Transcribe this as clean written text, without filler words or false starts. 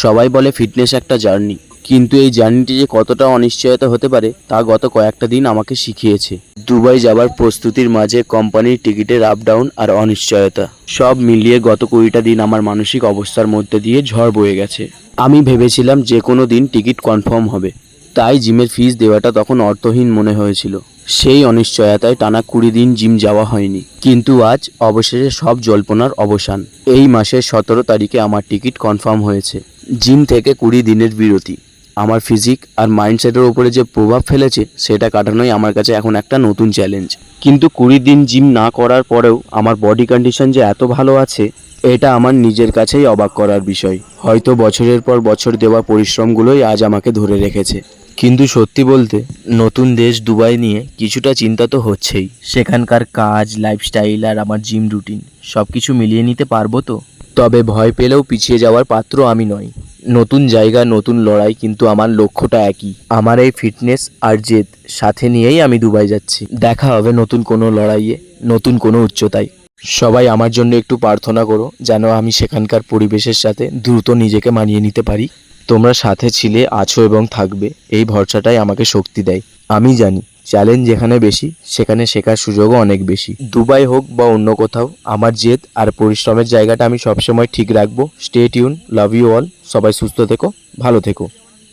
সবাই বলে ফিটনেস একটা জার্নি, কিন্তু এই জার্নিটি যে কতটা অনিশ্চয়তা হতে পারে তা গত কয়েকটা দিন আমাকে শিখিয়েছে। দুবাই যাবার প্রস্তুতির মাঝে কোম্পানির টিকিটের আপ ডাউন আর অনিশ্চয়তা সব মিলিয়ে গত 20টা দিন আমার মানসিক অবস্থার মধ্যে দিয়ে ঝড় বয়ে গেছে। আমি ভেবেছিলাম যে কোনো দিন টিকিট কনফার্ম হবে, তাই জিমের ফিস দেওয়াটা তখন অর্থহীন মনে হয়েছিল। সেই অনিশ্চয়তায় টানা 20 দিন জিম যাওয়া হয়নি, কিন্তু আজ অবশেষে সব জল্পনার অবসান। এই মাসের 17 তারিখে আমার টিকিট কনফার্ম হয়েছে। জিম থেকে 20 দিনের বিরতি আমার ফিজিক আর মাইন্ডসেটের ওপরে যে প্রভাব ফেলেছে সেটা কাটানোই আমার কাছে এখন একটা নতুন চ্যালেঞ্জ। কিন্তু 20 দিন জিম না করার পরেও আমার বডি কন্ডিশন যে এত ভালো আছে, এটা আমার নিজের কাছেই অবাক করার বিষয়। হয়তো বছরের পর বছর দেওয়া পরিশ্রমগুলোই আজ আমাকে ধরে রেখেছে। কিন্তু সত্যি বলতে নতুন দেশ দুবাই নিয়ে কিছুটা চিন্তা তো হচ্ছেই। সেখানকার কাজ, লাইফস্টাইল আর আমার জিম রুটিন সব কিছু মিলিয়ে নিতে পারবো তো? তবে ভয় পেলেও পিছিয়ে যাওয়ার পাত্র আমি নই। নতুন জায়গা, নতুন লড়াই, কিন্তু আমার লক্ষ্যটা একই। আমার এই ফিটনেস আর জেদ সাথে নিয়েই আমি দুবাই যাচ্ছি। দেখা হবে নতুন কোনো লড়াইয়ে, নতুন কোনো উচ্চতায়। সবাই আমার জন্য একটু প্রার্থনা করো, যেন আমি সেখানকার পরিবেশের সাথে দ্রুত নিজেকে মানিয়ে নিতে পারি। তোমরা সাথে ছিলে, আছো এবং থাকবে, এই ভরসাটাই আমাকে শক্তি দেয়। আমি জানি চ্যালেঞ্জ যেখানে বেশি সেখানে শেখার সুযোগও অনেক বেশি। দুবাই হোক বা অন্য কোথাও, আমার জেদ আর পরিশ্রমের জায়গাটা আমি সবসময় ঠিক রাখবো। Stay tune, love you all. সবাই সুস্থ থেকো, ভালো থেকো।